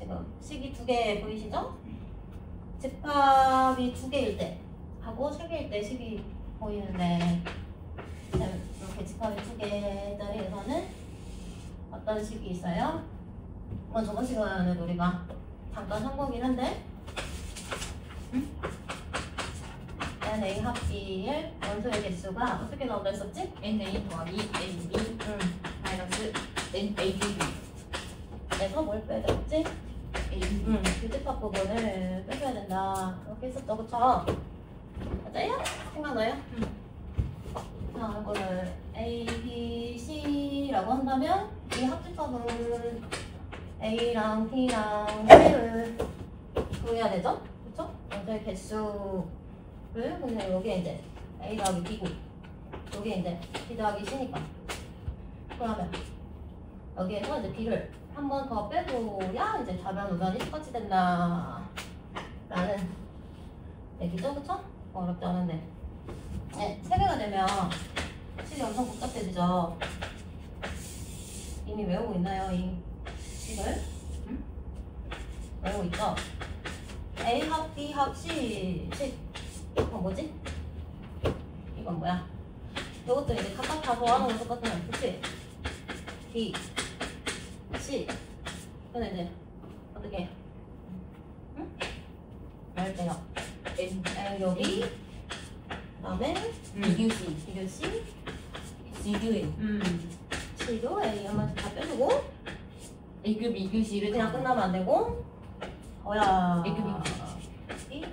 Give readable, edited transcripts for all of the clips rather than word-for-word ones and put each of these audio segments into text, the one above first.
지금 식이 두 개 보이시죠? 집합이 두 개일 때 하고 세 개일 때 식이 보이는데 이렇게 집합이 두 개짜리에서는 어떤 식이 있어요? 저번 시간에 우리가 잠깐 한 거긴 한데 NA 합비의 원소의 개수가 어떻게 나온다 했었지? NA 더하기 NB 마이너스 NAB 그래서 뭘 빼야 되겠지? AB 교집합 부분을 빼줘야 된다 이렇게 했었죠, 그쵸? 맞아요? 생각나요? 자, 이거를 A, B, C라고 한다면 이 합집합은 A랑 B랑 C를 구해야 되죠? 그쵸? 원소의 개수를 그냥 여기에 이제 A 더하기 B고 여기에 이제 B 더하기 C니까 그러면 여기에서 이제 B를 한 번 더 빼고야 이제 좌변 우변이 똑같이 된다 라는 얘기죠, 그쵸? 어렵지 않은데 네, 세 개가 되면 식이 엄청 복잡해지죠. 이미 외우고 있나요, 이 식을? 외우고 있죠? A 합 B 합 C 식 이건 뭐지? 이건 뭐야? 이것도 이제 각각 다 더하는 거 똑같은 거 그치? B C 근데 이제 어떻게 해요? 응? 할게요. 여기 그다음에 BUC 비교 C CUA C도 A 한번 다 빼주고 A급 EQC를 그냥 끝나면 안 되고 어야 A급 이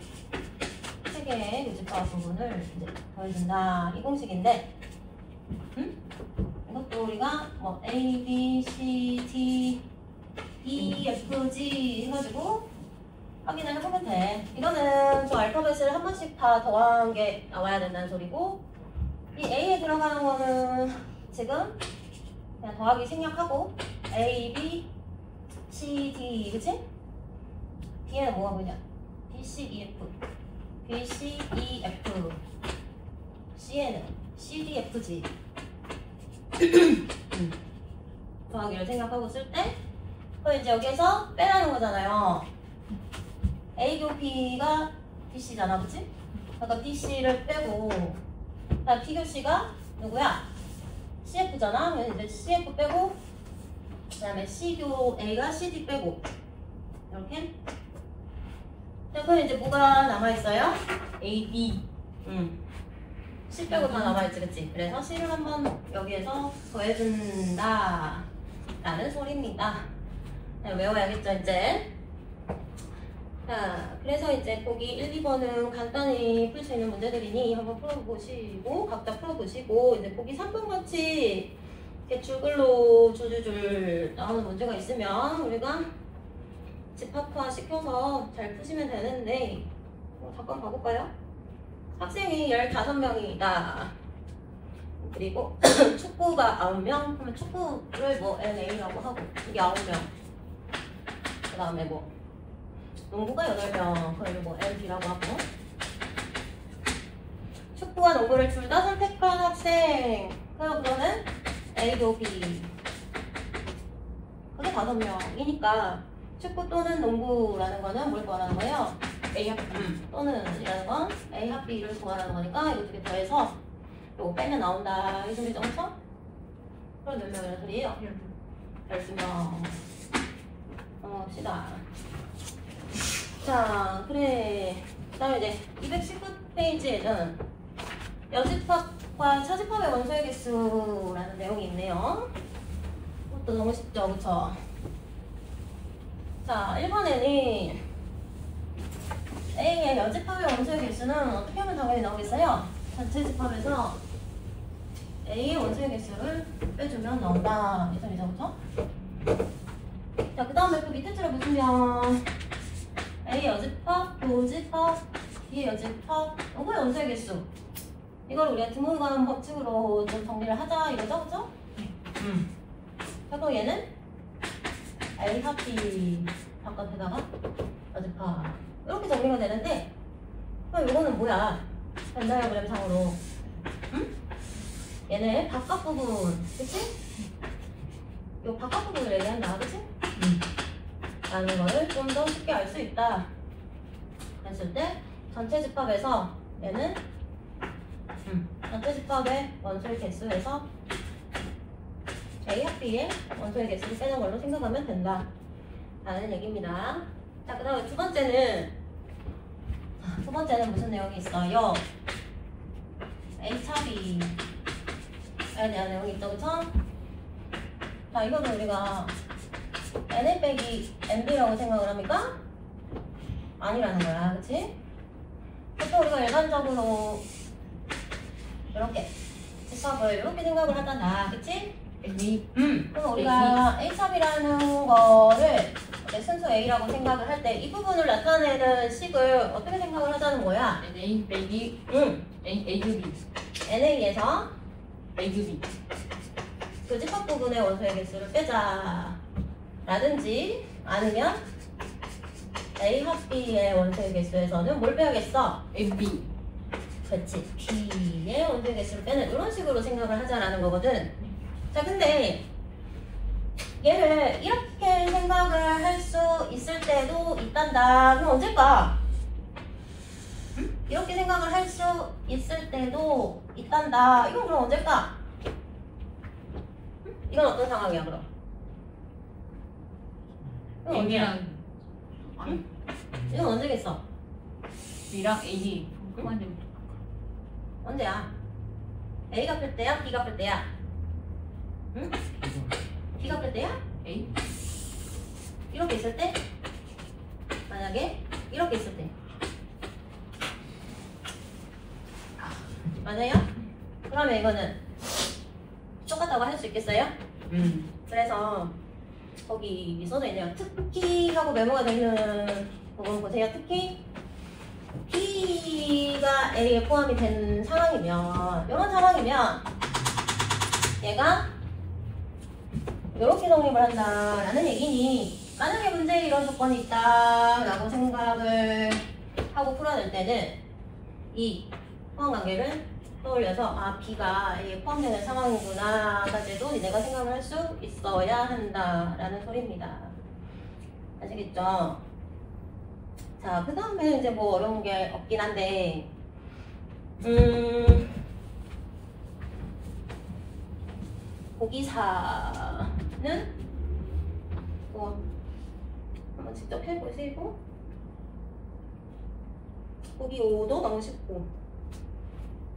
세 개의 교집합 부분을 이제 더해준다 이 공식인데 이것도 우리가 뭐 A, B, C, D, E, F, G 해가지고 확인을 해보면 돼. 이거는 저 알파벳을 한 번씩 다 더한 게 나와야 된다는 소리고 이 A에 들어가는 거는 지금 그냥 더하기 생략하고 A, B, C, D 그치? D에는 뭐가 보이냐? B, C, E, F B, C, E, F C에는 C, D, F, G 더하기를 생각하고 쓸 때 그럼 이제 여기에서 빼라는 거잖아요. A 교 B가 BC잖아, 그치? 그러니까 BC를 빼고 그다음 P 교 C가 누구야? CF잖아. 그래서 이제 CF 빼고 그다음에 C 교 A가 CD 빼고 이렇게. 자, 그럼 이제 뭐가 남아있어요? A, B C 빼고 다 남아있지, 그치? 그래서 C를 한번 여기에서 더해준다 라는 소리입니다. 네, 외워야겠죠, 이제? 자, 그래서 이제 보기 1, 2번은 간단히 풀 수 있는 문제들이니 한번 풀어보시고 각자 풀어보시고 이제 보기 3번 같이 이렇게 줄글로 줄줄줄 나오는 문제가 있으면 우리가 집합화 시켜서 잘 푸시면 되는데 잠깐 봐볼까요? 학생이 15명이다. 그리고 축구가 9명 그러면 축구를 뭐 NA라고 하고 이게 9명 그 다음에 뭐 농구가 8명 그러면 뭐 NB라고 하고 축구와 농구를 둘 다 선택한 학생 그러면 A 교 B 그게 5명이니까 축구 또는 농구라는 거는 뭘 구하라는 거예요? A 합 또는 이라는 건 A 합 B를 구하라는 거니까 이거 두 개 더해서 요거 빼면 나온다 이 소리죠, 그쵸? 그럼 몇 명이라는 소리예요? 12명 봅시다. 자, 그래. 그 다음에 이제 219페이지에는 여집합과 차집합의 원소의 개수라는 내용이 있네요. 그것도 너무 쉽죠, 그쵸? 자, 1번에는 A의 여집합의 원소의 개수는 어떻게 하면 당연히 나오겠어요? 전체 집합에서 A의 원소의 개수를 빼주면 나온다. 이 소리죠, 그쵸? 자, 그 다음에 그 밑에 줄을 보시면 A 여집합, 교집합, B 여집합, 요거의 원소의 개수. 이걸 우리가 드물간 법칙으로 좀 정리를 하자 이거죠, 그쵸? 자, 그럼 얘는 A 합 B 바깥에다가 여집합 이렇게 정리가 되는데 그럼 이거는 뭐야? 벤 다이어그램상으로 얘는 바깥 부분, 그치? 요 바깥 부분을 얘기한다, 그치? 라는 거를 좀 더 쉽게 알 수 있다. 했을 때 전체 집합에서 얘는 전체 집합의 원소의 개수에서 A 합 B의 원소의 개수를 빼는 걸로 생각하면 된다 라는 얘기입니다. 자, 그 다음에 두 번째는 무슨 내용이 있어요? A 차비에 대한 내용이 있죠, 그쵸? 자, 이거는 우리가 NA 빼기 NB라고 생각을 합니까? 아니라는 거야, 그치? 보통 우리가 일반적으로 이렇게 집합을 이렇게 생각을 하잖아, 그치? 그럼 우리가 A샵이라는 거를 순수 A라고 생각을 할 때 이 부분을 나타내는 식을 어떻게 생각을 하자는 거야? NA 빼기 A급이 NA에서 A급이 그 집합 부분의 원소의 개수를 빼자 라든지 아니면 A 합 B의 원소의 개수에서는 뭘 빼야겠어? MB 그렇지. B의 원소의 개수를 빼는 이런 식으로 생각을 하자라는 거거든. 자, 근데 얘를 이렇게 생각을 할 수 있을 때도 있단다. 그럼 언제일까? 이렇게 생각을 할 수 있을 때도 있단다. 이건 그럼 언제일까? 이건 어떤 상황이야, 그럼? 이건 언제야? M이랑 이건 언제겠어? B랑 A이 언제야? A가 풀 때야? B가 풀 때야? 응? B가 풀 때야? A 이렇게 있을 때? 만약에 이렇게 있을 때 맞아요? 그러면 이거는 똑같다고 할 수 있겠어요? 그래서 거기 써져있네요. 특히 하고 메모가 되는 부분 보세요. 특히 B가 A에 포함이 된 상황이면 이런 상황이면 얘가 이렇게 성립을 한다라는 얘기니 만약에 문제에 이런 조건이 있다라고 생각을 하고 풀어낼 때는 이 포함관계를 떠올려서 B가 A에 포함되는 상황이구나까지도 내가 생각을 할 수 있어야 한다라는 소리입니다. 아시겠죠? 자, 그 다음에 이제 뭐 어려운 게 없긴 한데 보기 4는 뭐 한번 직접 해보시고 보기 5도 너무 쉽고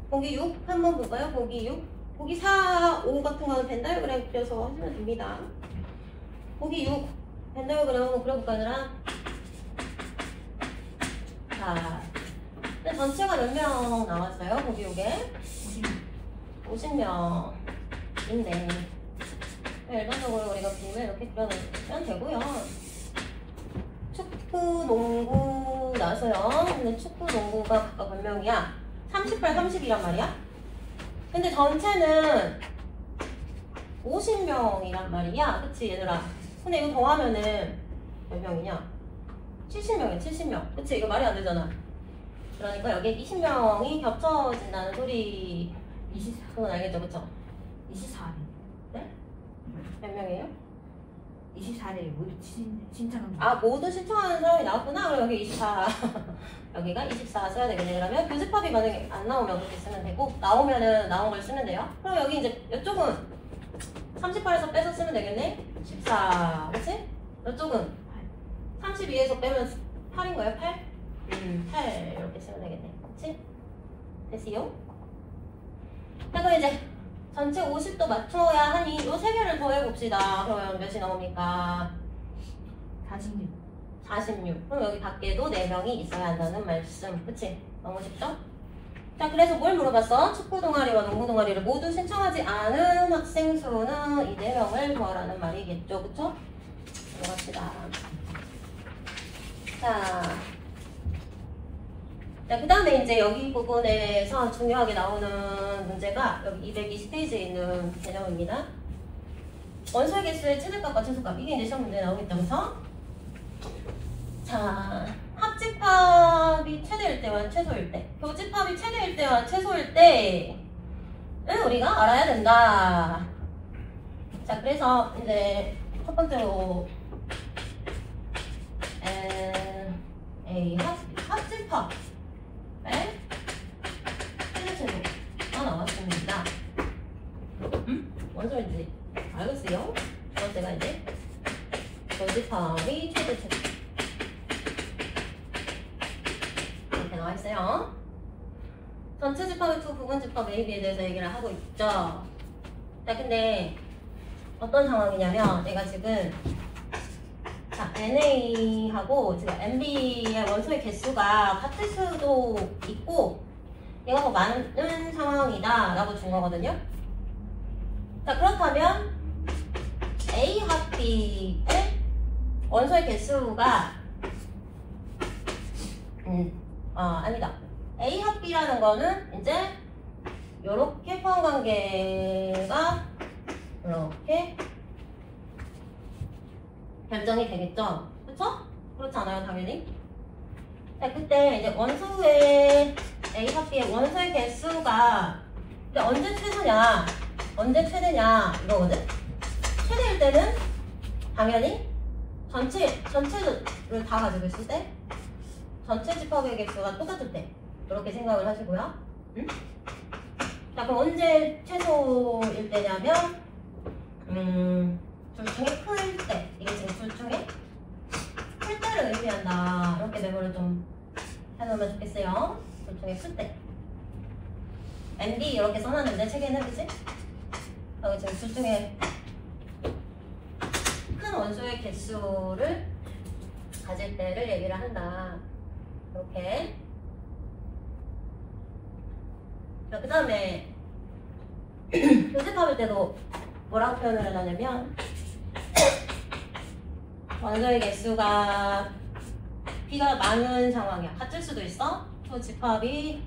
보기 6 한번 볼까요? 보기 6 보기 4, 5 같은 거는 벤다이어그램 그려서 하시면 됩니다. 보기 6 벤다이어그램 한번 그려볼까요? 자, 전체가 몇 명 나왔어요? 보기 6에 50명인데 일반적으로 우리가 그림을 이렇게 그려놓으면 되고요. 축구, 농구 나왔어요. 근데 축구, 농구가 각각 몇 명이야? 38, 30이란 말이야? 근데 전체는 50명이란 말이야. 그치 얘들아? 근데 이거 더하면은 몇 명이냐? 70명이야 70명. 그치? 이거 말이 안 되잖아. 그러니까 여기에 20명이 겹쳐진다는 소리. 24 그건 알겠죠? 그쵸? 24일 네? 몇 명이에요? 24일 모두 신청한 아, 모두 신청하는 사람이 나왔구나. 그럼 여기 24 여기가 24 써야 되겠네. 그러면 교집합이 만약에 안 나오면 그렇게 쓰면 되고 나오면은 나온 걸 쓰면 돼요. 그럼 여기 이제 이쪽은 38에서 빼서 쓰면 되겠네. 14 그치? 이쪽은 32에서 빼면 8인 거예요? 8? 8 이렇게 쓰면 되겠네. 그치? 됐어요? 자, 그럼 이제 전체 50도 맞춰야 하니 이 세 개를 더해봅시다. 그러면 몇이 나옵니까? 46 46. 그럼 여기 밖에도 4명이 있어야 한다는 말씀. 그치? 너무 쉽죠? 자, 그래서 뭘 물어봤어? 축구 동아리와 농구 동아리를 모두 신청하지 않은 학생 수는 이 4명을 구하라는 말이겠죠. 그쵸? 넘어갑시다. 자, 그 다음에 이제 여기 부분에서 중요하게 나오는 문제가 여기 220페이지에 있는 개념입니다. 원소의 개수의 최대값과 최소값. 이게 이제 시험 문제에 나오겠죠. 그래서 자, 합집합이 최대일 때와 최소일 때, 교집합이 최대일 때와 최소일 때는 우리가 알아야 된다. 자, 그래서 이제 첫 번째로 A 합집합 최대체수가 나왔습니다. 뭔 소리인지 알겠어요? 두 번째가 이제 교집합이 최대체수 이렇게 나와있어요. 전체 집합의 두 부분 집합 A, B에 대해서 얘기를 하고 있죠. 자, 근데 어떤 상황이냐면 내가 지금 자, NA하고 지금 MB의 원소의 개수가 같을 수도 있고 얘가 더 많은 상황이다 라고 준 거거든요. 자, 그렇다면 A 합 B의 원소의 개수가 아니다. A 합 B라는 거는 이제 요렇게 포함관계가 이렇게 결정이 되겠죠? 그쵸? 그렇지 않아요, 당연히? 자, 그때 이제 원소의 A 합 B의 원소의 개수가 근데 언제 최소냐, 언제 최대냐 이거거든? 최대일 때는 당연히 전체를 다 가지고 있을 때 전체 집합의 개수가 똑같을 때 이렇게 생각을 하시고요. 응? 자, 그럼 언제 최소일 때냐면 둘 중에 클 때, 이게 지금 둘 중에 클 때를 의미한다. 이렇게 메모를 좀 해놓으면 좋겠어요. 둘 중에 클 때. MB 이렇게 써놨는데 책에는 그치? 여기 지금 둘 중에 큰 원소의 개수를 가질 때를 얘기를 한다. 이렇게. 자, 그 다음에 교집합일 때도 뭐라고 표현을 하냐면 원소의 개수가 B가 많은 상황이야. 같을 수도 있어. 또 집합이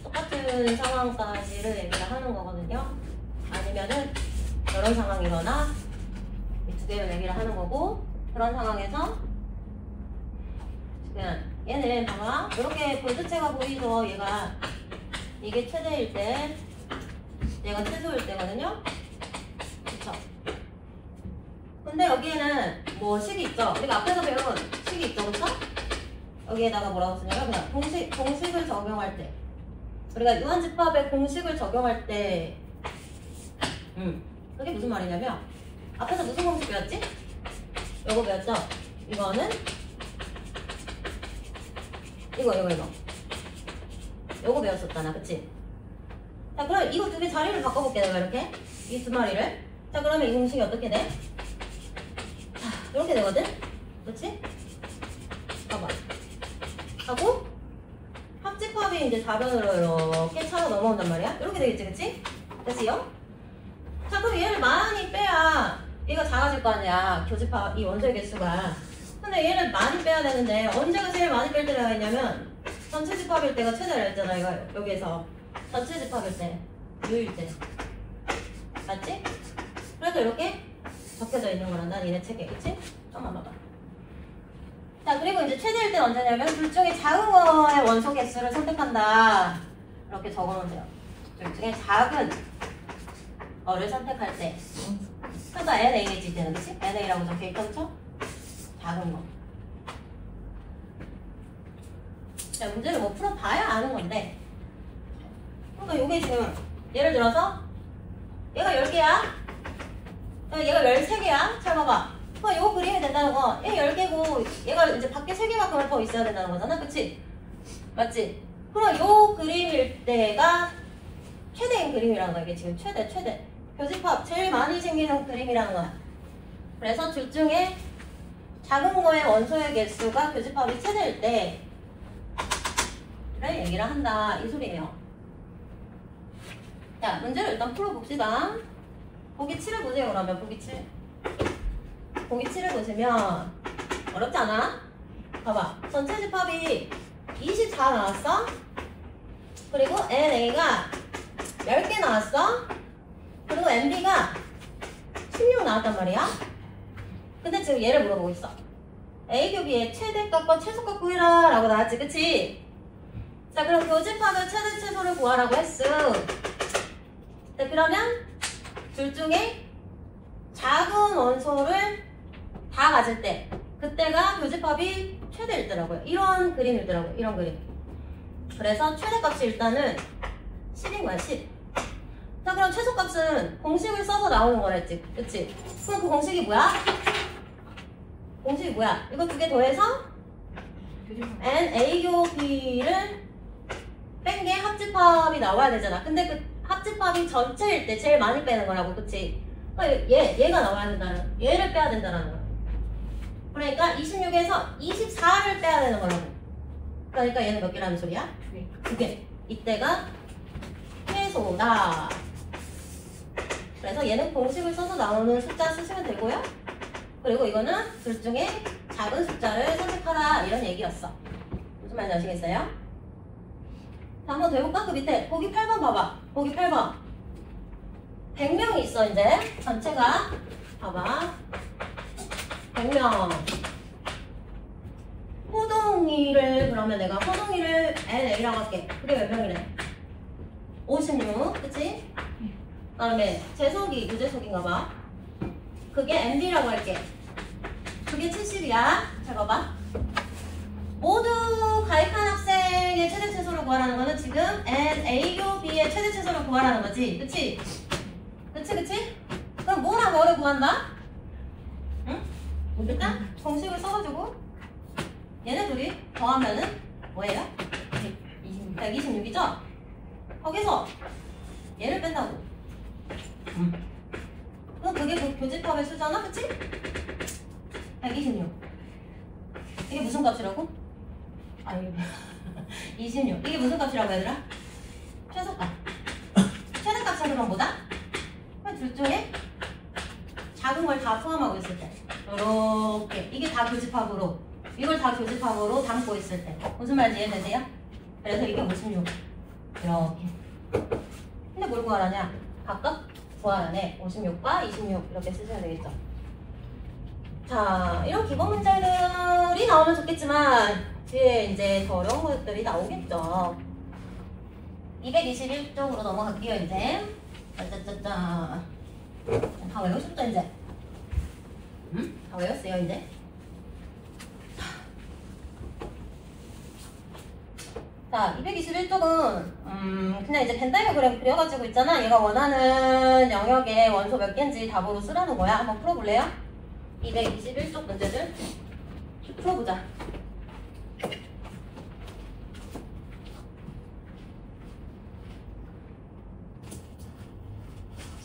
똑같은 상황까지를 얘기를 하는 거거든요. 아니면은 이런 상황이거나 이 두 개를 얘기를 하는 거고 그런 상황에서 지금 얘는 봐봐. 이렇게 볼트체가 보이죠. 얘가 이게 최대일 때 얘가 최소일 때거든요. 그쵸? 근데 여기에는 뭐 식이 있죠. 우리가 앞에서 배운 식이 있죠. 그쵸? 여기에다가 뭐라고 쓰냐면 그냥 공식을 적용할 때 우리가 유한집합의 공식을 적용할 때 그게 무슨 말이냐면 앞에서 무슨 공식 배웠지? 요거 배웠죠? 이거는 이거 요거 배웠었잖아. 그치? 자, 그럼 이거 두 개 자리를 바꿔볼게. 내가 이렇게 이 두 마리를. 자, 그러면 이 공식이 어떻게 돼? 자, 이렇게 되거든? 그치? 봐봐. 하고 합집합이 이제 좌변으로 이렇게 차로 넘어온단 말이야. 이렇게 되겠지, 그치? 됐어요? 자, 그럼 얘를 많이 빼야 얘가 작아질 거 아니야. 교집합 이 원소의 개수가. 근데 얘를 많이 빼야 되는데 언제가 제일 많이 뺄 때가 있냐면 전체 집합일 때가 최대라 했잖아. 이거 여기에서 전체 집합일 때, U일 때. 맞지? 그래서 이렇게 적혀져 있는 거란다. 니네 책에. 그치? 좀만 봐봐. 자, 그리고 이제 최대일 때는 언제냐면 둘 중에 작은 거의 원소 개수를 선택한다. 이렇게 적어놓으면 돼요. 둘 중에 작은 거를 선택할 때. 그러니까 NA일 때는 그치? NA라고 적혀있죠, 그쵸? 작은 거. 자, 문제를 뭐 풀어봐야 아는 건데. 그러니까 요게 지금 예를 들어서 얘가 10개야. 얘가 13개야. 잘 봐봐. 그럼 요거 그림이 된다는 거 얘 10개고 얘가 이제 밖에 3개만큼을 더 있어야 된다는 거잖아. 그치? 맞지? 그럼 요 그림일 때가 최대인 그림이라는 거야. 이게 지금 최대. 교집합 제일 많이 생기는 그림이라는 거야. 그래서 둘 중에 작은 거의 원소의 개수가 교집합이 최대일 때 를 얘기를 한다. 이 소리예요. 자, 문제를 일단 풀어봅시다. 보기 7을 보세요. 그러면 보기 7. 보기 7을 보시면 어렵지 않아? 봐봐. 전체 집합이 24 나왔어. 그리고 NA가 10개 나왔어. 그리고 MB가 16 나왔단 말이야. 근데 지금 얘를 물어보고 있어. A 교비의 최대값과 최소값 구해라 라고 나왔지. 그치? 자, 그럼 교집합의 최대 최소를 구하라고 했어. 자, 그러면 둘 중에 작은 원소를 다 가질 때 그때가 교집합이 최대일더라고요. 이런 그림이더라고요. 이런 그림. 그래서 최대값이 일단은 10인 거야. 10. 자, 그럼 최소값은 공식을 써서 나오는 거랬지. 그치? 그럼 그 공식이 뭐야? 공식이 뭐야? 이거 두 개 더해서 n a 교 b를 뺀 게 합집합이 나와야 되잖아. 근데 그 합집합이 전체일 때 제일 많이 빼는 거라고. 그치? 그러니까 얘가 나와야 된다는, 얘를 빼야 된다는 거야. 그러니까 26에서 24를 빼야 되는 거라고. 그러니까 얘는 몇 개라는 소리야? 2개. 2개. 이때가 최소다. 그래서 얘는 공식을 써서 나오는 숫자 쓰시면 되고요. 그리고 이거는 둘 중에 작은 숫자를 선택하라, 이런 얘기였어. 무슨 말인지 아시겠어요? 자, 한번 더 해볼까? 그 밑에 보기 8번 봐봐. 보기 8번 100명이 있어. 이제 전체가 봐봐. 100명. 호동이를, 그러면 내가 호동이를 NA라고 할게. 그게 몇 명이래? 56. 그치? 그 다음에 재석이, 유재석인가 봐. 그게 MB라고 할게. 그게 70이야. 잘 봐봐. 모두 가입한 학생의 최대 최소를 구하라는 거는 지금 NA교 B의 최대 최소를 구하라는 거지. 그치? 그치? 그럼 뭐랑 뭐를 구한다? 응? 일단 공식을 써가지고 얘네 둘이 더하면은 뭐예요? 126이죠? 거기서 얘를 뺀다고. 그럼 그게 교집합의 수잖아? 그치? 126. 이게 무슨 값이라고? 아니 26. 이게 무슨 값이라고 얘들아? 최소값. 최대값은 그럼 뭐다? 둘 중에 작은 걸 다 포함하고 있을 때 이렇게 이게 다 교집합으로, 이걸 다 교집합으로 담고 있을 때 무슨 말인지 이해되세요? 그래서 이게 56 이렇게. 근데 뭘 구하라냐? 각각 구하라네. 56과 26 이렇게 쓰시면 되겠죠. 자, 이런 기본 문제들이 나오면 좋겠지만 뒤에 이제 더 어려운 것들이 나오겠죠. 221쪽으로 넘어갈게요. 이제 짜짜짜짜. 다 외우셨죠 이제? 응? 다 외웠어요 이제? 자, 221쪽은 그냥 이제 벤 다이어그램 그려가지고 있잖아. 얘가 원하는 영역의 원소 몇 개인지 답으로 쓰라는 거야. 한번 풀어볼래요? 221쪽 문제들 풀어보자.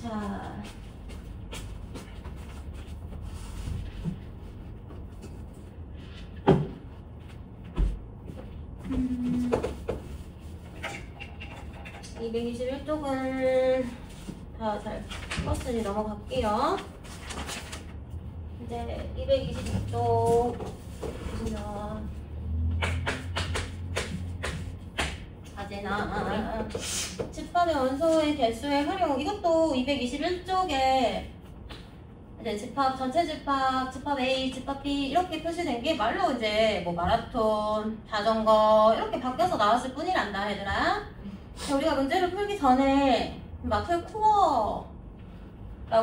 자, 음. 221쪽은 다 잘 풀었으니 넘어갈게요. 이제 222쪽 보시면 아제나 집합의 원소의 개수의 활용, 이것도 221쪽에 이제 집합, 전체 집합, 집합 A, 집합 B 이렇게 표시된 게 말로 이제 뭐 마라톤, 자전거 이렇게 바뀌어서 나왔을 뿐이란다 얘들아. 우리가 문제를 풀기 전에 마플 코어라고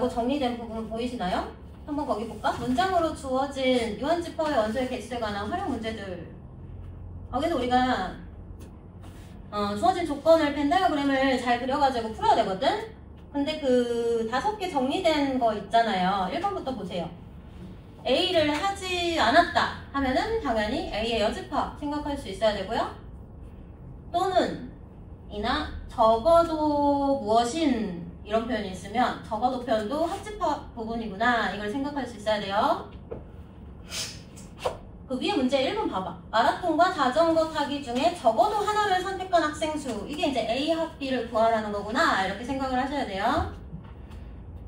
정리된 부분 보이시나요? 한번 거기 볼까? 문장으로 주어진 유한집합의 원소의 개수에 관한 활용 문제들. 거기서 우리가 주어진 조건을 벤 다이어그램을 잘 그려가지고 풀어야 되거든? 근데 그 5개 정리된 거 있잖아요. 1번부터 보세요. A를 하지 않았다 하면은 당연히 A의 여집합 생각할 수 있어야 되고요. 또는 이나 적어도 무엇인 이런 표현이 있으면 적어도 표현도 합집합 부분이구나 이걸 생각할 수 있어야 돼요. 그 위에 문제 1번 봐봐. 마라톤과 자전거 타기 중에 적어도 하나를 선택한 학생 수. 이게 이제 A 합 B를 구하라는 거구나 이렇게 생각을 하셔야 돼요.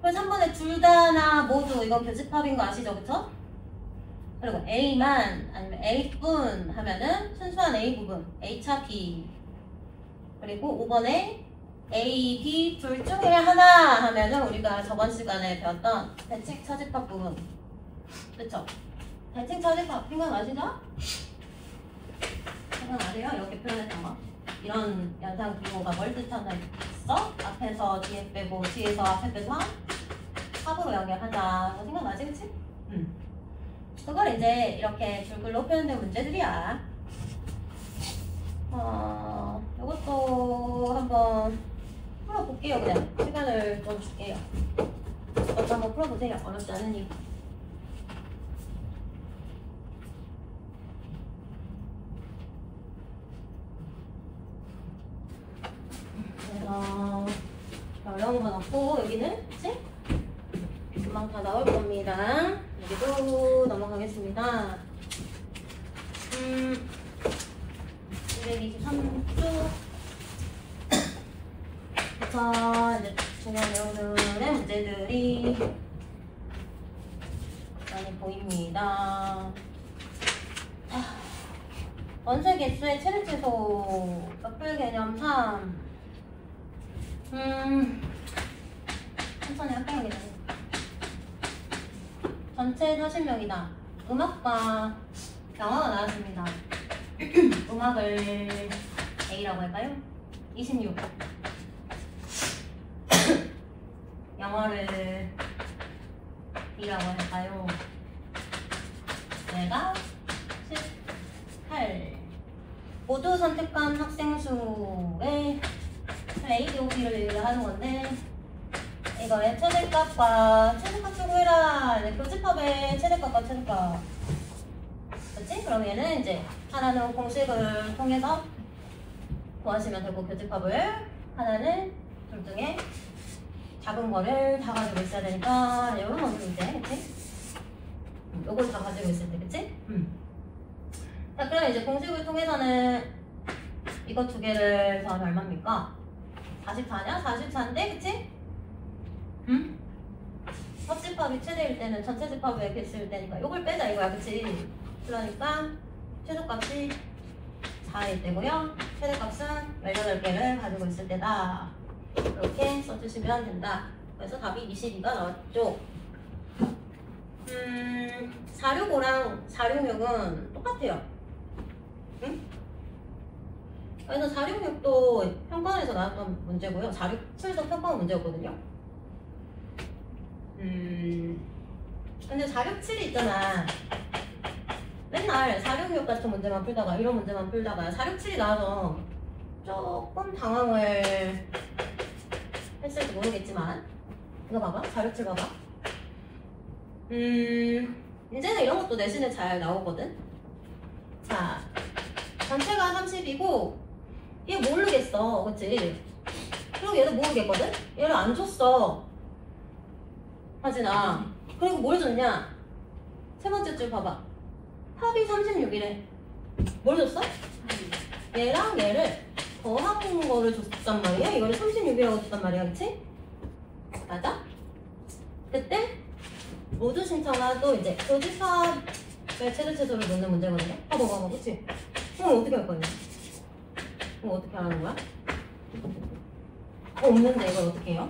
그래서 3번에 둘 다나 모두 이건 교집합인 거 아시죠? 그쵸? 그리고 A만 아니면 A뿐 하면은 순수한 A 부분 A차 B. 그리고 5번에 A, B 둘 중에 하나 하면은 우리가 저번 시간에 배웠던 대칭 차집합 부분. 그쵸? 대칭 차집합 생각나시죠? 생각나세요? 이렇게 표현했던 거. 이런 연상 기호가 뭘 뜻하는 있어? 앞에서 뒤에 빼고 뒤에서 앞에 빼서 합으로 연결하자. 생각나지? 그치? 그걸 이제 이렇게 줄글로 표현된 문제들이야. 이것도 한번 풀어볼게요. 그냥 시간을 좀 줄게요. 이것도 한번 풀어보세요. 어렵지 않으니. 그래서 어려운 건 없고 여기는 그치? 금방 다 나올 겁니다. 여기도 넘어가겠습니다. 223쪽 부터 이제 중요한 내용들의 문제들이 많이 보입니다. 원소의 개수의 최대 최소 몇풀 개념 3 천천히 할게요. 전체 40명이다. 음악과 영화가 나왔습니다. 음악을 A라고 할까요? 26 영어를 B라고 할까요? 얘가 18 모두 선택한 학생 수의 ADOB를 하는 건데 이거의 최대값과 최소값 추구해라. 교집합의 최대값과 최소값. 그치? 그럼 얘는 이제 하나는 공식을 통해서 구하시면 되고 교집합을 하나는 둘 중에 작은 거를 다 가지고 있어야 되니까 이런 거는 이제 그치? 요걸 다 가지고 있을 때 그치? 자 그럼 이제 공식을 통해서는 이거 두 개를 더하면 얼마입니까? 44냐? 44인데 그치? 합집합이 최대일 때는 전체 집합의 개수일 때니까 요걸 빼자 이거야 그치? 그러니까 최소값이 4일 때고요 최대값은 18개를 가지고 있을 때다 이렇게 써주시면 된다. 그래서 답이 22가 나왔죠. 465랑 466은 똑같아요. 응? 그래서 466도 평가원에서 나왔던 문제고요. 467도 평가원 문제였거든요. 근데 467이 있잖아. 맨날 466 같은 문제만 풀다가 이런 문제만 풀다가 467이 나와서 조금 당황을 했을지 모르겠지만 이거 봐봐. 467 봐봐. 이제는 이런 것도 내신에 잘 나오거든. 자, 전체가 30이고 얘 모르겠어. 그치? 그리고 얘도 모르겠거든? 얘를 안 줬어. 하진아. 그리고 뭘 줬냐? 세 번째 줄 봐봐. 합이 36이래. 뭘 줬어? 얘랑 얘를 더한 거를 줬단 말이야. 이거를 36이라고 줬단 말이야. 그치? 맞아? 그때 모두 신청한 또 이제 교집합의 최대 최소를 넣는 문제거든요. 봐봐. 그치? 그럼 어떻게 할 거냐? 그럼 어떻게 하는 거야? 없는데 이걸 어떻게 해요?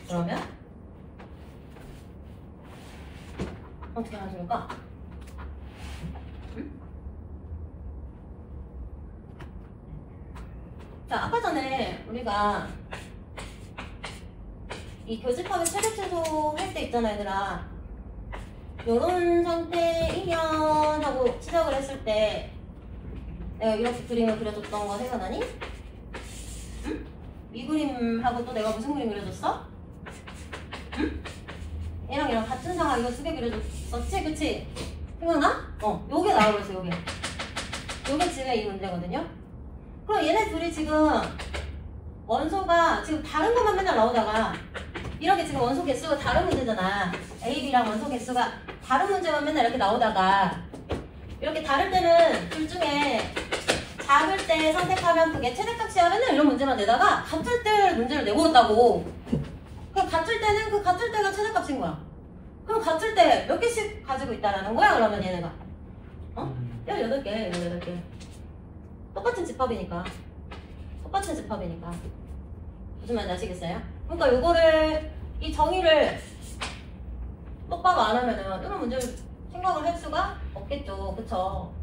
그러면 어떻게 하실까? 응? 자, 아까 전에 우리가 이 교집합의 최대 최소 할 때 있잖아, 얘들아. 요런 상태이면 하고 시작을 했을 때 내가 이렇게 그림을 그려줬던 거 생각나니? 응? 이 그림하고 또 내가 무슨 그림 그려줬어? 응? 얘랑 같은 상황 이거 두 개 그려줬었지? 그치? 생각나? 요게 나와버렸어, 요게. 요게 지금 이 문제거든요? 그럼 얘네 둘이 지금 원소가 지금 다른 것만 맨날 나오다가 이렇게 지금 원소 개수가 다른 문제잖아. A, B랑 원소 개수가 다른 문제만 맨날 이렇게 나오다가 이렇게 다를 때는 둘 중에 작을 때 선택하면 그게 최대값이야. 맨날 이런 문제만 내다가 같을 때 문제를 내고 있다고. 그럼 같을 때는 그 같을 때가 최대값인 거야. 그럼 같을 때 몇 개씩 가지고 있다라는 거야. 그러면 얘네가 18개, 18개. 똑같은 집합이니까. 무슨 말인지 아시겠어요? 그러니까 요거를 이 정의를 똑바로 안 하면은 이런 문제를 생각을 할 수가 없겠죠. 그쵸?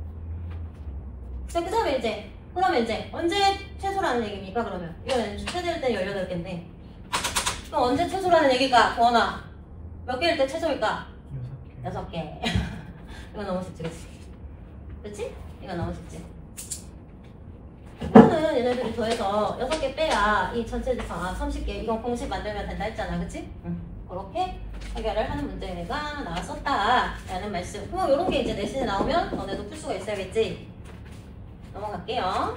자, 그 다음에 이제 그러면 이제 언제 최소라는 얘기입니까? 그러면 이거는 최대일 때 18개인데 그럼 언제 최소라는 얘기가 구원아 몇 개일 때 최소일까? 6개 이거 너무 쉽지, 그치? 그치? 이거 너무 쉽지? 이거는 얘네들이 더해서 6개 빼야 이 전체 지수가 30개, 이건 공식 만들면 된다 했잖아, 그치? 그렇게 해결을 하는 문제가 나왔었다 라는 말씀. 그럼 이런 게 이제 내신에 나오면 너네도 풀 수가 있어야겠지? 넘어갈게요.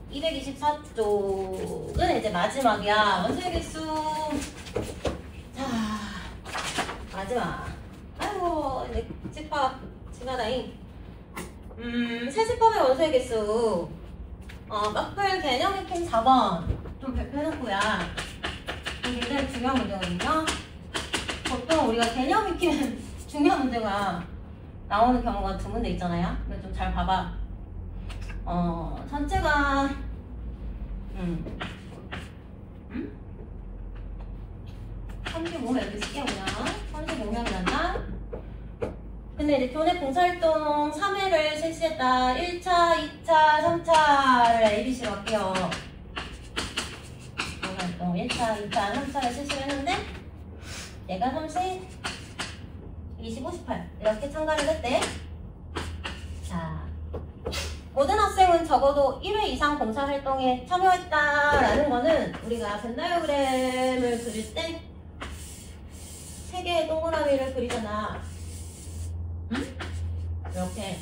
224쪽은 이제 마지막이야. 원소의 개수. 자, 마지막. 아이고, 이제 집합 지나다잉. 세집합의 원소의 개수. 마플 개념 익힘 4번. 좀 발표해놓고야. 이게 굉장히 중요한 문제거든요. 보통 우리가 개념 익히면 중요한 문제가 나오는 경우가 드문데 있잖아요. 근데 좀 잘 봐봐. 전체가 35명 이렇게 쓸게요. 그냥 35명이 난다. 근데 이제 교내 봉사활동 3회를 실시했다. 1차, 2차, 3차를 ABC로 할게요. 봉사활동 1차, 2차, 3차를 실시를 했는데 얘가 30, 25, 18 이렇게 참가를 했대. 자, 모든 학생은 적어도 1회 이상 봉사활동에 참여했다라는 거는 우리가 벤 다이어그램을 그릴 때 3개의 동그라미를 그리잖아. 이렇게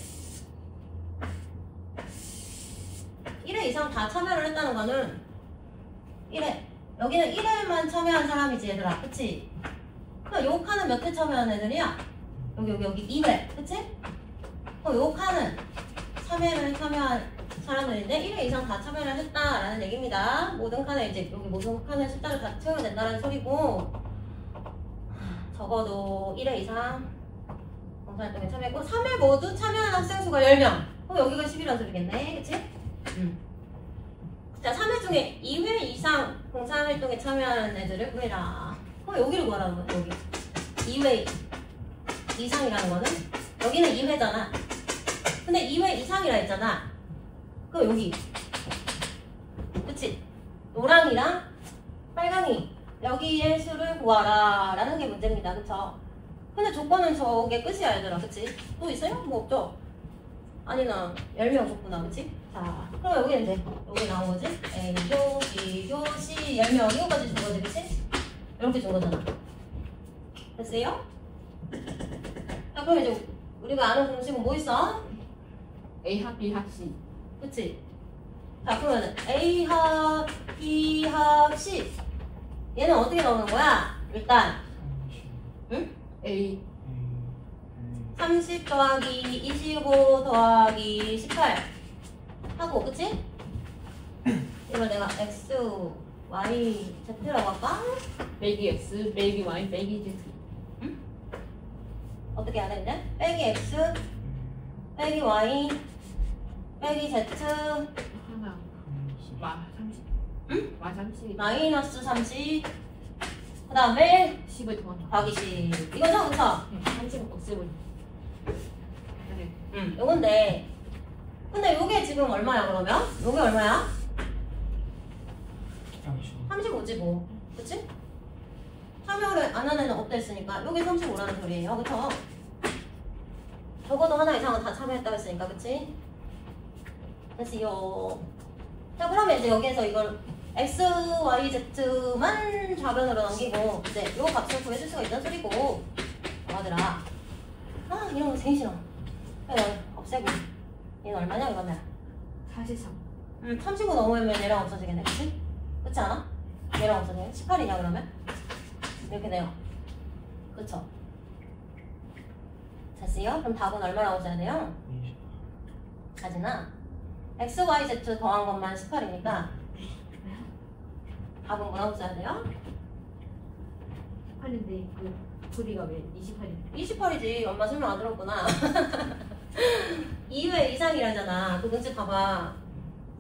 1회 이상 다 참여를 했다는 거는 1회, 여기는 1회만 참여한 사람이지 얘들아, 그치? 그럼 요 칸은 몇 회 참여한 애들이야? 여기 2회, 그치? 그럼 요 칸은 3회를 참여한 사람들인데 1회 이상 다 참여를 했다라는 얘기입니다. 모든 칸에 이제 여기 모든 칸의 숫자를 다 채워야 된다는 소리고, 적어도 1회 이상 봉사활동에 참여했고 3회 모두 참여한 학생 수가 10명. 그럼 여기가 10이라는 소리겠네, 그치? 자, 3회 중에 2회 이상 봉사활동에 참여한 애들을 구해라. 그럼 여기를 구하라는 거야, 여기. 2회 이상이라는 거는 여기는 2회잖아. 근데 2회 이상이라 했잖아. 그럼 여기, 그치? 노랑이랑 빨강이 여기의 수를 구하라 라는 게 문제입니다. 그쵸? 근데 조건은 저게 끝이야 얘들아, 그치? 또 있어요? 뭐 없죠? 아니나 10명 줬구나, 그치? 자, 그럼 여기 이제 여기 나온 거지? A교, B교, C 10명 이거까지 준 거지, 그치? 이렇게 준 거잖아. 됐어요? 자, 그럼 이제 우리가 아는 공식은 뭐 있어? A합, B합, C. 그치? 자, 그러면 A합, B합, C 얘는 어떻게 나오는 거야? 일단 응? A 30 더하기 25 더하기 18 하고, 그치? 이걸 내가 X, Y, Z라고 할까? 빼기 X, 빼기 Y, 빼기 Z. 응? 어떻게 해야 되는데? 빼기 X, 빼기 Y, 빼기 Z, 하나. 마 30. 응? 마 30. 마이너스 30, 그 다음에 10을 더한다. 더하기 10 이거죠? 그쵸? 30 없애버리. 네. 요건데, 근데 요게 지금 얼마야 그러면? 요게 얼마야? 35지 뭐, 그치? 참여를 안 하는 애는 없다 했으니까 요게 35라는 소리예요, 그쵸? 적어도 하나 이상은 다 참여했다고 했으니까, 그치? 됐어요. 자, 그러면 이제 여기에서 이걸 X, Y, Z만 좌변으로 넘기고 이제 요 값을 구해줄 수가 있다는 소리고, 뭐하더라? 아, 이런 거 제일 싫어. 그래, 없애고. 얘는 얼마냐 그러면? 43. 35 넘으면 얘랑 없어지겠네, 그치? 그렇지 않아? 얘랑 없어지네. 18이냐 그러면? 이렇게 돼요. 그쵸? 됐어요? 그럼 답은 얼마 나오셔야 돼요? 가지나 X, Y, Z 더한 것만 18이니까 답은 뭐 나오셔야 돼요? 18인데 그 소리가 왜 28인데? 28이지. 엄마 설명 안 들었구나. 2회 이상이라잖아. 그 문제 봐봐.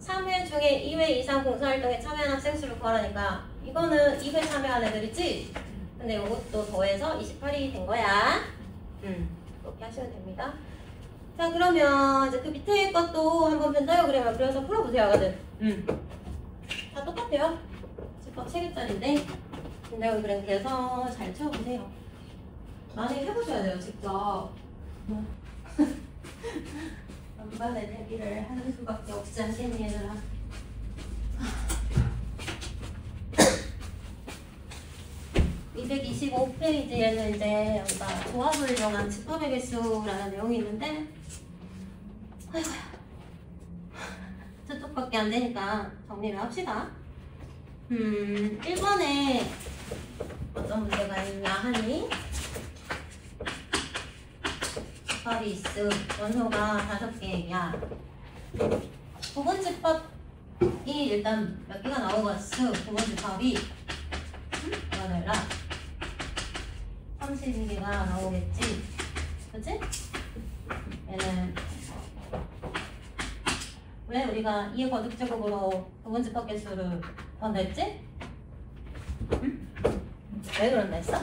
3회 중에 2회 이상 봉사활동에 참여한 학생 수를 구하라니까 이거는 2회 참여한 애들이지? 근데 이것도 더해서 28이 된 거야. 그렇게 하시면 됩니다. 자, 그러면 이제 그 밑에 것도 한번 벤 다이어그램을 그려서 풀어보세요, 아가들. 다 똑같아요. 집합 3개짜리인데 벤 다이어그램 그려서 잘 채워보세요. 많이 해보셔야 돼요, 직접. 연관의 대비를 하는 수밖에 없지 않겠니, 얘들아? 225페이지에는 이제 여기가 조합을 이용한 집합의 개수라는 내용이 있는데, 아이고야. 저쪽밖에 안 되니까 정리를 합시다. 1번에 어떤 문제가 있냐 하니, 집합이 있음. 원소가 5개야. 부분 집합이 일단 몇 개가 나오겠어. 부분 집합이 얼마나 32개가 나오겠지. 그치? 얘는 왜 우리가 이 거듭제곱으로 부분 집합 개수를 구한다 했지? 응? 왜 그런다 했어?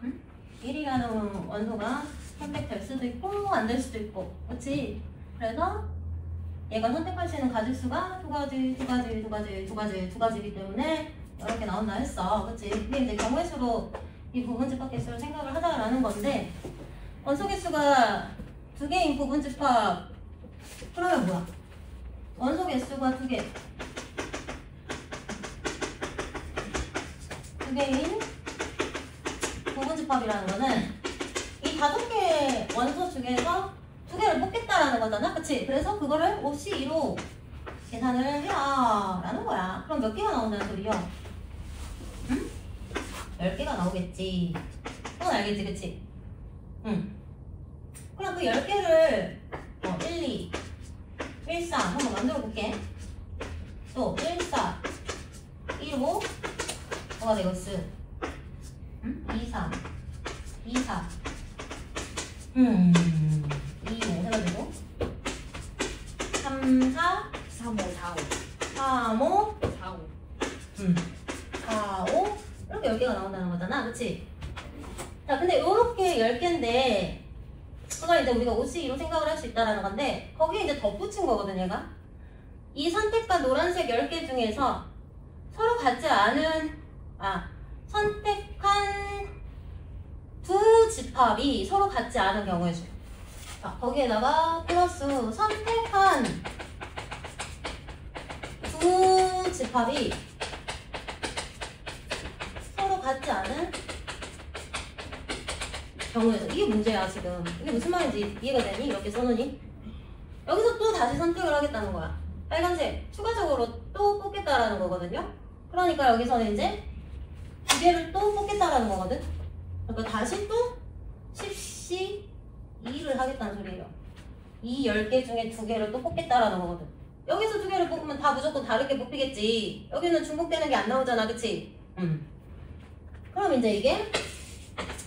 응? 1이라는 원소가 선택될 수도 있고 안 될 수도 있고, 그치? 그래서 얘가 선택할 수 있는 가짓수가 두 가지이기 때문에 이렇게 나온다 했어. 그치? 근데 이제 경우의 수로 이 부분 집합 개수를 생각을 하자라는 건데, 원소 개수가 2개인 부분 집합, 그러면 뭐야? 원소 개수가 2개. 2개인 부분 집합이라는 거는 이 5개 원소 중에서 2개를 뽑겠다라는 거잖아. 그치? 그래서 그거를 5C2로 계산을 해라 라는 거야. 그럼 몇 개가 나온다는 소리야? 응? 10개가 나오겠지. 그건 알겠지, 그치? 응. 그럼 그 10개를 1, 2, 1, 4 한번 만들어 볼게. 또 1, 4, 1, 5 뭐가 되겠어? 응? 2, 3, 2, 4 2, 5 해가지고 3, 4 3, 5, 4, 5 3, 5 4, 5 4, 5 이렇게 10개가 나온다는 거잖아. 그치? 자, 근데 이렇게 10개인데 그걸 이제 우리가 OC2로 생각을 할 수 있다는 건데, 거기에 이제 덧붙인 거거든, 얘가. 이 선택과 노란색 10개 중에서 서로 같지 않은, 선택한 두 집합이 서로 같지 않은 경우의 수. 자, 거기에다가 플러스 선택한 두 집합이 서로 같지 않은 경우에서. 이게 문제야, 지금. 이게 무슨 말인지 이해가 되니? 이렇게 써놓니? 여기서 또 다시 선택을 하겠다는 거야. 빨간색 추가적으로 또 뽑겠다라는 거거든요. 그러니까 여기서는 이제 2개를 또 뽑겠다라는 거거든. 그러니까 다시 또 10C2를 하겠다는 소리예요. 이 10개 중에 2개를 또 뽑겠다라는 거거든. 여기서 2개를 뽑으면 다 무조건 다르게 뽑히겠지. 여기는 중복되는 게 안 나오잖아, 그치? 그럼 이제 이게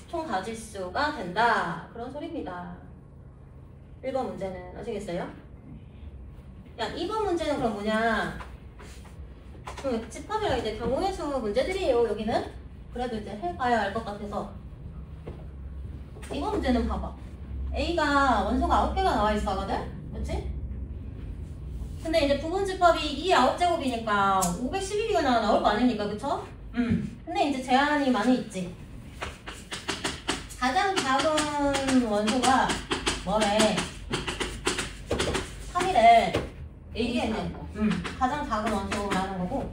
총 가짓수가 된다. 그런 소리입니다. 1번 문제는 아시겠어요? 야, 2번 문제는 그럼 뭐냐? 집합이랑 이제 경우의 수 문제들이에요, 여기는. 그래도 이제 해봐야 알 것 같아서. 2번 문제는 봐봐. A가 원소가 9개가 나와 있어 하거든? 그치? 근데 이제 부분 집합이 이 9제곱이니까 512개가 나올 거 아닙니까? 그쵸? 근데 이제 제한이 많이 있지. 가장 작은 원소가 뭐래? 3이래. 이게 가장 작은 원소라는 거고,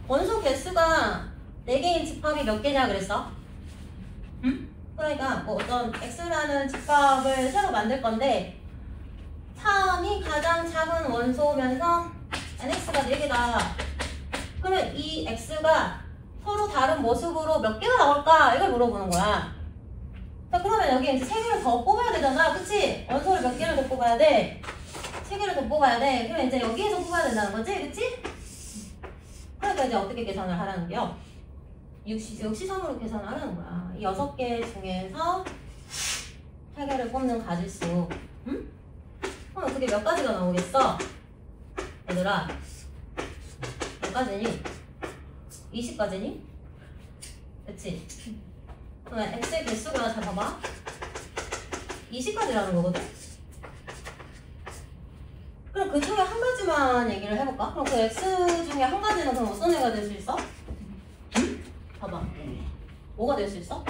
원소 개수가 4개인 집합이 몇 개냐 그랬어? 그러니까 뭐 어떤 x라는 집합을 새로 만들 건데 3이 가장 작은 원소면서 nx가 4개다. 그러면 이 x가 서로 다른 모습으로 몇 개가 나올까? 이걸 물어보는 거야. 자, 그러면 여기 이제 3개를 더 뽑아야 되잖아. 그치? 원소를 몇 개를 더 뽑아야 돼? 3개를 더 뽑아야 돼. 그럼 이제 여기에서 뽑아야 된다는 거지? 그치? 그러니까 이제 어떻게 계산을 하라는 게요? 역시섬으로 계산을 하라는 거야. 이 6개 중에서 3개를 뽑는 가짓수. 응? 그럼 그게 몇 가지가 나오겠어? 얘들아, 몇 가지니? 20가지니? 그치? 그러면 x의 개수가, 잘 봐봐, 20가지라는 거거든? 그럼 그 중에 한 가지만 얘기를 해볼까? 그럼 그 x 중에 한 가지는 그럼 어떤 애가 될 수 있어? 응? 봐봐. 뭐가 될 수 있어?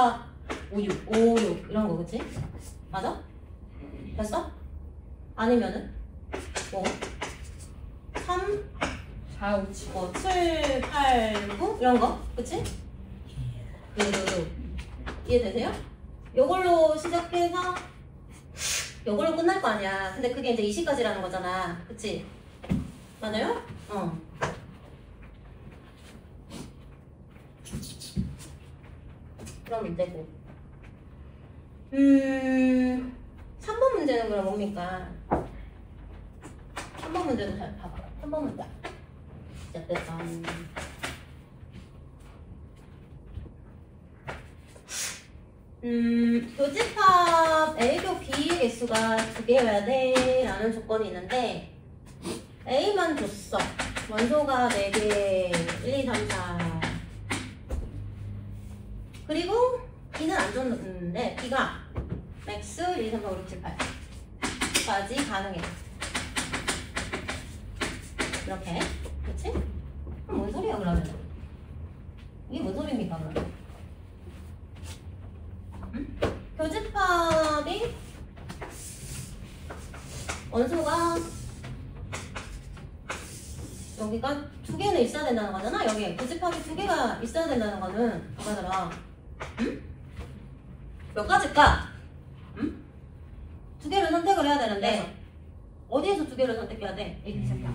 4, 5, 6, 5, 6 이런 거 그치? 맞아? 됐어? 아니면은 뭐 3, 4, 5, 7. 7, 8, 9 이런 거 그치? 이해되세요? 요걸로 시작해서 요걸로 끝날 거 아니야. 근데 그게 이제 20까지라는 거잖아. 그치? 맞아요? 그럼 문제고 3번 문제는 그럼 뭡니까? 3번 문제도 잘 봐봐. 3번 문제 어쨌든 교집합 A교 B의 개수가 2개여야 돼 라는 조건이 있는데 A만 줬어. 원소가 4개 1, 2, 3, 4 그리고 B는 안 줬는데 B가 맥스 1, 2, 3, 4, 5, 6, 7, 8까지 가능해. 이렇게 그치? 그럼 뭔 소리야 그러면? 이게 뭔 소리입니까 그러면? 교집합이 원소가 여기가 2개는 있어야 된다는 거잖아. 여기 교집합이 2개가 있어야 된다는 거는 뭐가더라? 몇 가지일까? 2개를 선택을 해야 되는데 어디에서 2개를 선택해야 돼? 1, 2, 3, 4.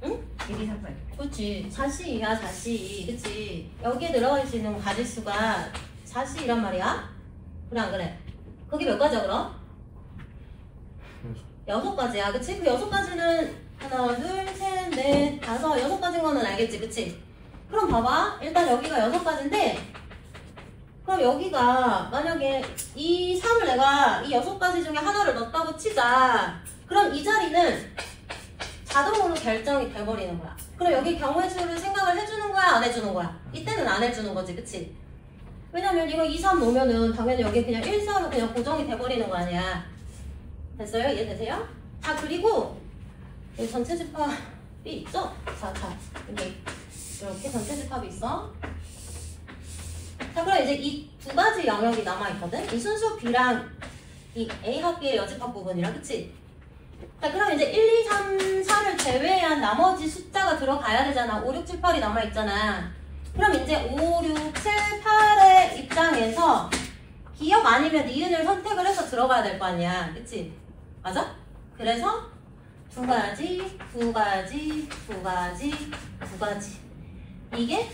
응? 1, 2, 3, 4. 그렇지. 4C야 4C. 그치? 여기에 들어갈 수 있는 가지수가 4C란 말이야. 그래 안 그래? 그게 몇 가지야 그럼? 6가지야. 그치? 그 6가지는 하나, 둘, 셋, 넷, 다섯, 6가지인 거는 알겠지? 그치? 그럼 봐봐. 일단 여기가 6가지인데 그럼 여기가 만약에 이 3을 내가 이 6가지 중에 하나를 넣었다고 치자. 그럼 이 자리는 자동으로 결정이 돼버리는 거야. 그럼 여기 경우의 수를 생각을 해주는 거야? 안 해주는 거야? 이때는 안 해주는 거지. 그치? 왜냐면 이거 2, 3 놓으면은 당연히 여기 그냥 1, 4로 그냥 고정이 돼버리는 거 아니야. 됐어요? 이해되세요? 자, 그리고 여기 전체 집합이 있죠? 자, 여기 이렇게 전체 집합이 있어. 자, 그럼 이제 이 2가지 영역이 남아있거든? 이 순수 B랑 이 A 합계의 여집합 부분이랑, 그치? 자, 그럼 이제 1, 2, 3, 4를 제외한 나머지 숫자가 들어가야 되잖아. 5, 6, 7, 8이 남아있잖아. 그럼 이제 5, 6, 7, 8의 입장에서 기억 아니면 니은을 선택을 해서 들어가야 될 거 아니야. 그치? 맞아? 그래서 2가지, 2가지, 2가지, 2가지. 이게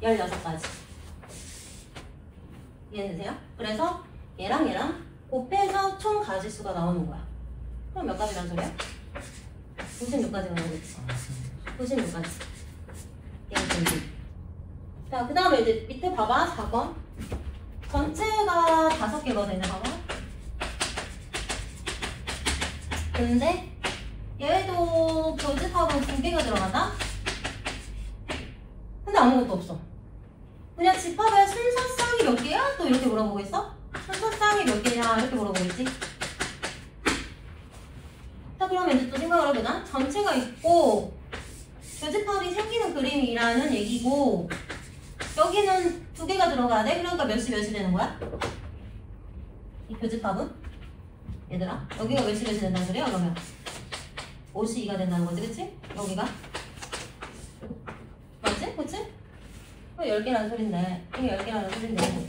16가지. 이해되세요? 그래서 얘랑 얘랑 곱해서 총 가지수가 나오는 거야. 그럼 몇 가지란 소리야? 96가지가 나오겠지. 96가지. 자, 그 다음에 이제 밑에 봐봐. 4번. 전체가 5개거든요. 봐봐. 근데 얘도 교집합은 2개가 들어간다? 근데 아무것도 없어. 그냥 집합의 순서쌍이 몇 개야? 또 이렇게 물어보겠어? 순서쌍이 몇 개냐? 이렇게 물어보겠지? 자, 그러면 이제 또 생각을 해보자. 전체가 있고 교집합이 생기는 그림이라는 얘기고 여기는 2개가 들어가야 돼? 그러니까 몇이 되는 거야? 이 교집합은? 얘들아, 여기가 몇이 된다는 소리야? 그러면 5이 2가 된다는 거지, 그치? 여기가 맞지? 그치? 10개라는 소린데 이게 10개라는 소린데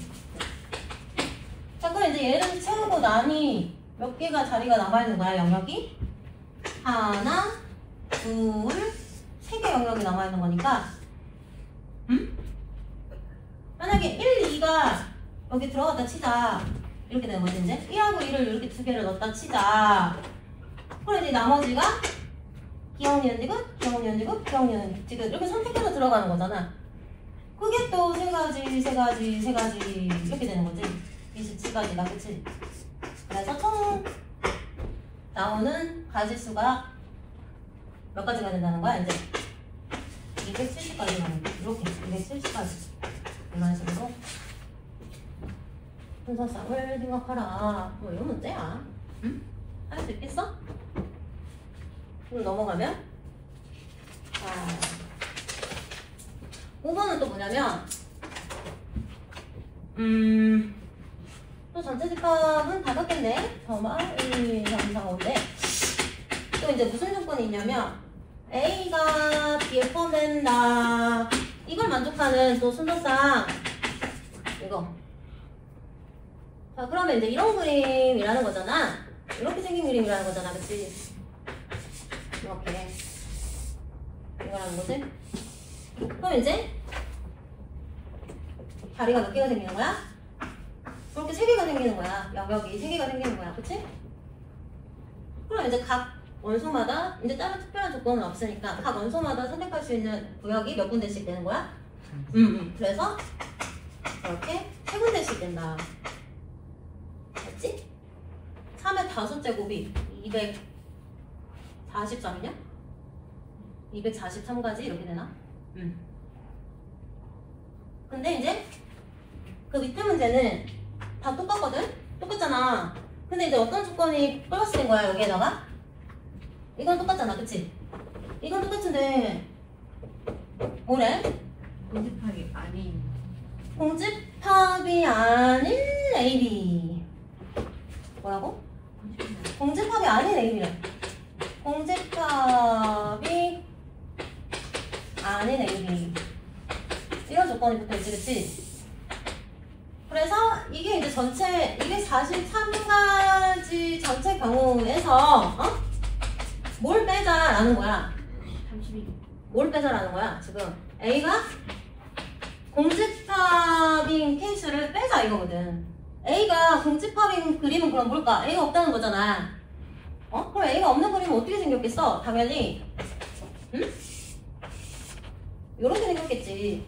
자, 그럼 이제 얘를 채우고 나니 몇 개가 자리가 남아있는 거야, 영역이? 하나, 둘, 3개 영역이 남아있는 거니까 만약에 1, 2가 여기 들어갔다 치자. 이렇게 되는 거지 이제 1하고 2를 이렇게 2개를 넣었다 치자. 그럼 이제 나머지가 기억니은 디귿, 기억니은 디귿, 기억니은 디귿 이렇게 선택해서 들어가는 거잖아. 그게 또 3가지 이렇게 되는 거지. 27가지가, 그치? 그래서 총 나오는 가지수가 몇 가지가 된다는 거야, 이제? 270가지 나오는 거야. 이렇게 270가지. 이런 식으로 순서쌍을 생각하라. 뭐 이런 문제야. 응? 할 수 있겠어? 그럼 넘어가면 자, 5번은 또 뭐냐면 또 전체 집합은 5개인데 점화 1, 2, 3, 4, 5인데 또 이제 무슨 조건이 있냐면 A가 B에 포함된다. 이걸 만족하는 또 순서상 이거. 자, 그러면 이제 이런 그림이라는 거잖아. 이렇게 생긴 그림이라는 거잖아. 그치? 이렇게. 이거라는 거지? 그럼 이제 다리가 몇 개가 생기는 거야? 이렇게 3개가 생기는 거야. 영역이 3개가 생기는 거야. 그치? 그럼 이제 각 원소마다 이제 다른 특별한 조건은 없으니까 각 원소마다 선택할 수 있는 구역이 몇 군데씩 되는 거야? 그래서 이렇게 3군데씩 된다. 맞지? 3의 5제곱이 243이냐? 243가지 이렇게 되나? 근데 이제 그 밑에 문제는 다 똑같거든? 똑같잖아. 근데 이제 어떤 조건이 플러스 된 거야 여기에다가? 이건 똑같잖아, 그치? 이건 똑같은데 뭐래? 공집하기 아닌. 공집합이 아닌 AB. 뭐라고? 공집합이 아닌 AB래. 공집합이 아닌 AB. 이런 조건이 붙어있지, 그치? 그래서 이게 이제 전체, 이게 43가지 전체 경우에서, 뭘 빼자라는 거야? 32. 뭘 빼자라는 거야? 지금 A가 공집합인 케이스를 빼자 이거거든. A가 공집합인 그림은 그럼 뭘까? A가 없다는 거잖아. 그럼 A가 없는 그림은 어떻게 생겼겠어? 당연히 이렇게 생겼겠지.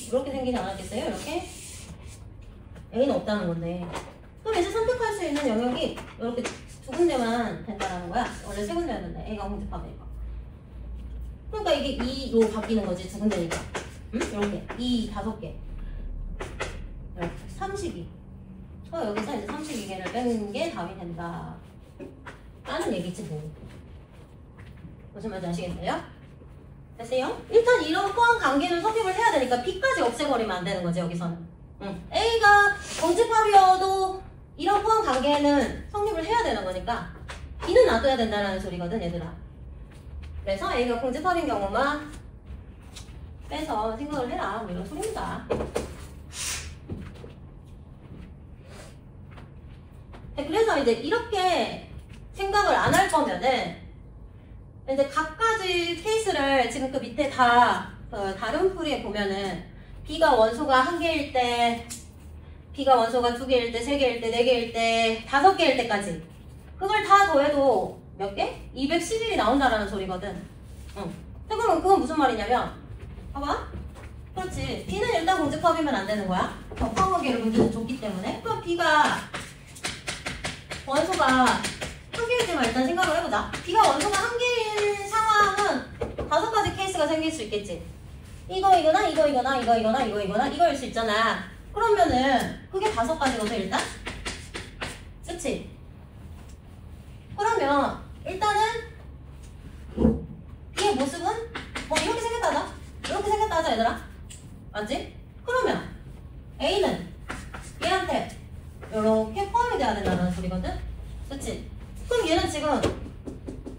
이렇게 생기지 않았겠어요? 이렇게? A는 없다는 건데. 그럼 이제 선택할 수 있는 영역이 이렇게 2군데만 된다라는 거야. 원래 3군데였는데 A가 공집합이니까. 그러니까 이게 2로 바뀌는 거지. 2군데니까. 이렇게 2, 5개. 이렇게 32. 여기서 이제 32개를 빼는 게 답이 된다. 라는 얘기지 뭐. 무슨 말인지 아시겠어요? 됐어요? 일단 이런 포함 관계는 성립을 해야 되니까 B까지 없애버리면 안 되는 거지 여기서는. A가 공집합이어도 이런 포함 관계는 성립을 해야 되는 거니까 B는 놔둬야 된다는 소리거든 얘들아. 그래서 A가 공집합인 경우만 빼서 생각을 해라 뭐 이런 소리입니다. 그래서 이제 이렇게 생각을 안 할 거면은 이제 각가지 케이스를 지금 그 밑에 다 다른 풀이에 보면은 B가 원소가 1개일 때, B가 원소가 2개일 때, 3개일 때, 4개일 때, 5개일 때까지 그걸 다 더해도 몇 개? 211이 나온다라는 소리거든. 그러면 그건 무슨 말이냐면 봐봐. 그렇지. B는 일단 공집합이면 안 되는 거야. 포함하기를 문제는 줬기 때문에. 그럼 B가 원소가 1개일 때만 일단 생각을 해보자. B가 원소가 1개인 상황은 5가지 케이스가 생길 수 있겠지. 이거이거나 이거이거나 이거이거나 이거이거나 이거일 수 있잖아. 그러면은 그게 5가지거든 일단. 그치? 그러면 일단은 B의 모습은 뭐 이렇게 생겼다 하자. 이렇게 생겼다 하자 얘들아. 맞지? 그러면 A는 얘한테 이렇게 포함이 돼야 된다는 소리거든? 그치? 그럼 얘는 지금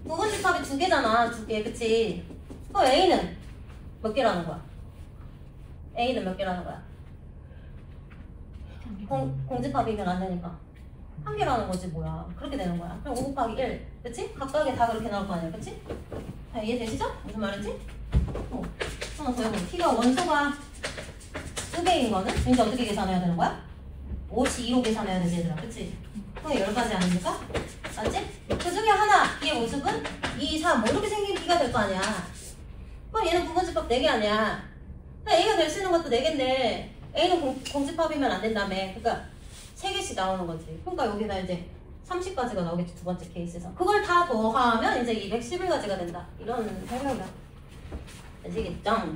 부분집합이 2개잖아. 2개, 그치? 그럼 A는 몇 개라는 거야? A는 몇 개라는 거야? 공집합이면 안 되니까 1개라는 거지 뭐야. 그렇게 되는 거야. 그럼 5 곱하기 1, 그치? 각각에 다 그렇게 나올 거 아니야, 그치? 자, 이해되시죠? 무슨 말인지? 하나 더 해보면 T가 원소가 2개인 거는 이제 어떻게 계산해야 되는 거야? 52로 계산해야 되지 얘들아, 그치? 그럼 10가지 아닙니까? 맞지? 그 중에 하나, B의 모습은 2, 3, 뭐 이렇게 생긴 B가 될 거 아니야. 그럼 얘는 부분집합 4개 아니야. A가 될 수 있는 것도 4개인데 A는 공집합이면 안 된다며. 그러니까 3개씩 나오는 거지. 그러니까 여기다 이제 30가지가 나오겠지, 2번째 케이스에서. 그걸 다 더하면 이제 211가지가 된다. 이런 설명이야. 아시겠죠?